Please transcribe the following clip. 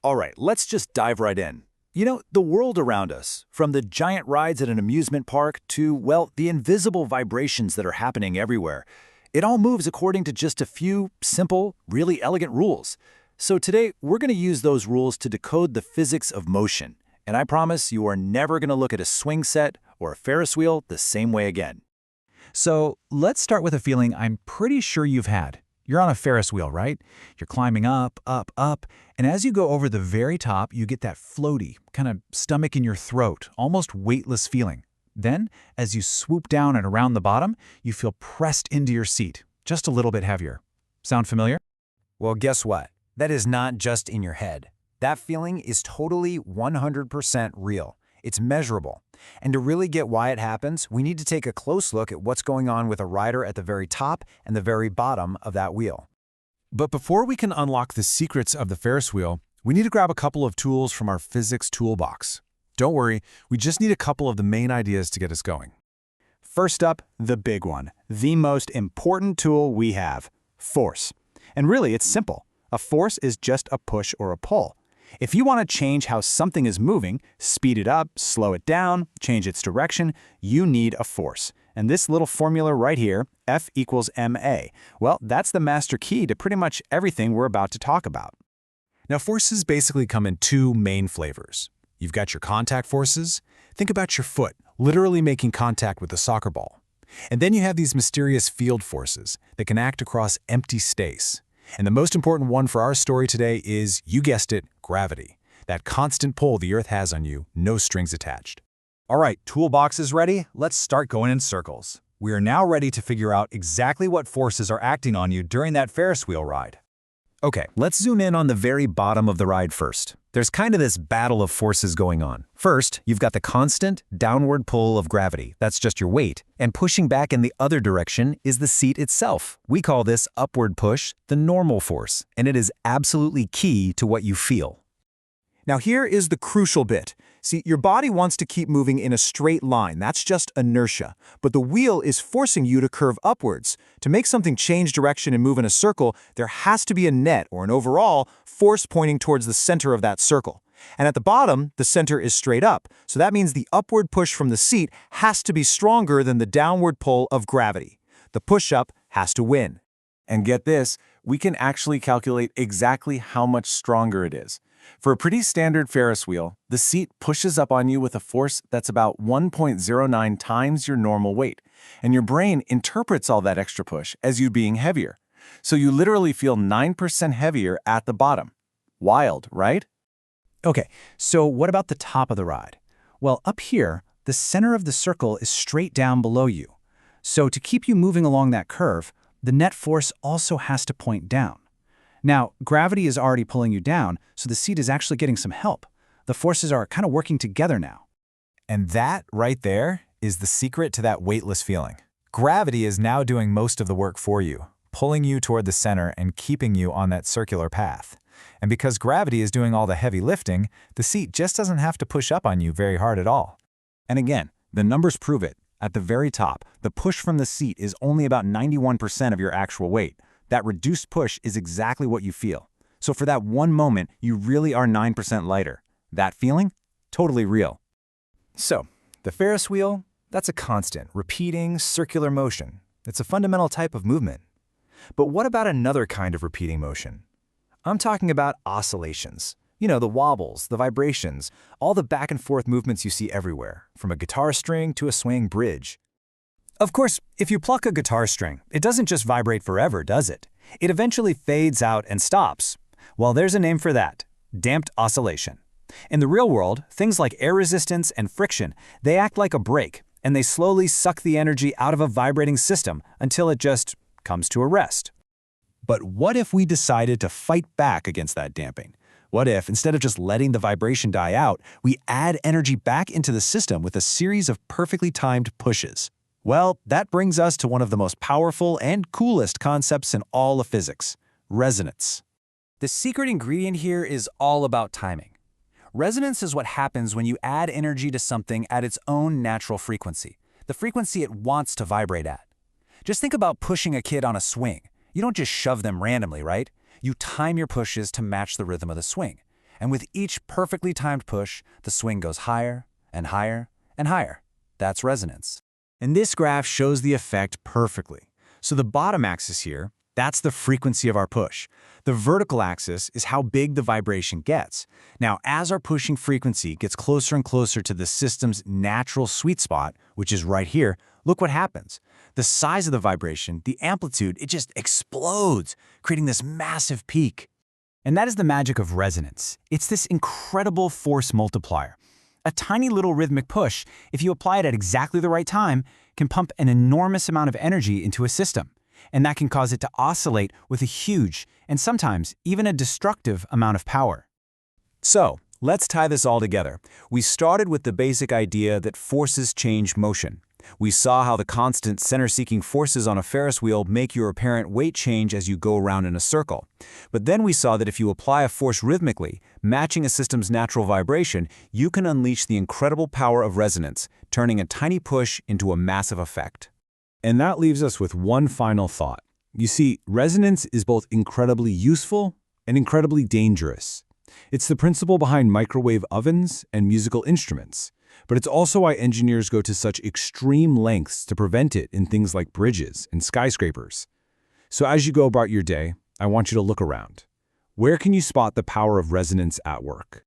All right, let's just dive right in. You know, the world around us, from the giant rides at an amusement park to, well, the invisible vibrations that are happening everywhere, it all moves according to just a few simple, really elegant rules. So today, we're going to use those rules to decode the physics of motion. And I promise you are never going to look at a swing set or a Ferris wheel the same way again. So let's start with a feeling I'm pretty sure you've had. You're on a Ferris wheel, right? You're climbing up, up, up, and as you go over the very top, you get that floaty, kind of stomach in your throat, almost weightless feeling. Then, as you swoop down and around the bottom, you feel pressed into your seat, just a little bit heavier. Sound familiar? Well, guess what? That is not just in your head. That feeling is totally 100% real. It's measurable. And to really get why it happens, we need to take a close look at what's going on with a rider at the very top and the very bottom of that wheel. But before we can unlock the secrets of the Ferris wheel, we need to grab a couple of tools from our physics toolbox. Don't worry, we just need a couple of the main ideas to get us going. First up, the big one, the most important tool we have, force. And really, it's simple. A force is just a push or a pull. If you want to change how something is moving, speed it up, slow it down, change its direction, you need a force. And this little formula right here, F equals ma, well, that's the master key to pretty much everything we're about to talk about. Now, forces basically come in two main flavors. You've got your contact forces. Think about your foot literally making contact with a soccer ball. And then you have these mysterious field forces that can act across empty space. And the most important one for our story today is, you guessed it, gravity. That constant pull the Earth has on you, no strings attached. All right, toolbox is ready. Let's start going in circles. We are now ready to figure out exactly what forces are acting on you during that Ferris wheel ride. Okay, let's zoom in on the very bottom of the ride first. There's kind of this battle of forces going on. First, you've got the constant downward pull of gravity. That's just your weight. And pushing back in the other direction is the seat itself. We call this upward push the normal force, and it is absolutely key to what you feel. Now here is the crucial bit. See, your body wants to keep moving in a straight line. That's just inertia. But the wheel is forcing you to curve upwards. To make something change direction and move in a circle, there has to be a net or an overall force pointing towards the center of that circle. And at the bottom, the center is straight up. So that means the upward push from the seat has to be stronger than the downward pull of gravity. The push-up has to win. And get this, we can actually calculate exactly how much stronger it is. For a pretty standard Ferris wheel, the seat pushes up on you with a force that's about 1.09 times your normal weight, and your brain interprets all that extra push as you being heavier. So you literally feel 9% heavier at the bottom. Wild, right? Okay, so what about the top of the ride? Well, up here, the center of the circle is straight down below you. So to keep you moving along that curve, the net force also has to point down. Now, gravity is already pulling you down, so the seat is actually getting some help. The forces are kind of working together now. And that right there is the secret to that weightless feeling. Gravity is now doing most of the work for you, pulling you toward the center and keeping you on that circular path. And because gravity is doing all the heavy lifting, the seat just doesn't have to push up on you very hard at all. And again, the numbers prove it. At the very top, the push from the seat is only about 91% of your actual weight. That reduced push is exactly what you feel. So for that one moment, you really are 9% lighter. That feeling? Totally real. So, the Ferris wheel, that's a constant, repeating, circular motion. It's a fundamental type of movement. But what about another kind of repeating motion? I'm talking about oscillations. You know, the wobbles, the vibrations, all the back and forth movements you see everywhere, from a guitar string to a swaying bridge. Of course, if you pluck a guitar string, it doesn't just vibrate forever, does it? It eventually fades out and stops. Well, there's a name for that: damped oscillation. In the real world, things like air resistance and friction, they act like a brake, and they slowly suck the energy out of a vibrating system until it just comes to a rest. But what if we decided to fight back against that damping? What if, instead of just letting the vibration die out, we add energy back into the system with a series of perfectly timed pushes? Well, that brings us to one of the most powerful and coolest concepts in all of physics: resonance. The secret ingredient here is all about timing. Resonance is what happens when you add energy to something at its own natural frequency, the frequency it wants to vibrate at. Just think about pushing a kid on a swing. You don't just shove them randomly, right? You time your pushes to match the rhythm of the swing. And with each perfectly timed push, the swing goes higher and higher and higher. That's resonance. And this graph shows the effect perfectly. So the bottom axis here, that's the frequency of our push. The vertical axis is how big the vibration gets. Now, as our pushing frequency gets closer and closer to the system's natural sweet spot, which is right here, look what happens. The size of the vibration, the amplitude, it just explodes, creating this massive peak. And that is the magic of resonance. It's this incredible force multiplier. A tiny little rhythmic push, if you apply it at exactly the right time, can pump an enormous amount of energy into a system. And that can cause it to oscillate with a huge, and sometimes even a destructive amount of power. So, let's tie this all together. We started with the basic idea that forces change motion. We saw how the constant center-seeking forces on a Ferris wheel make your apparent weight change as you go around in a circle. But then we saw that if you apply a force rhythmically, matching a system's natural vibration, you can unleash the incredible power of resonance, turning a tiny push into a massive effect. And that leaves us with one final thought. You see, resonance is both incredibly useful and incredibly dangerous. It's the principle behind microwave ovens and musical instruments, but it's also why engineers go to such extreme lengths to prevent it in things like bridges and skyscrapers. So as you go about your day, I want you to look around. Where can you spot the power of resonance at work?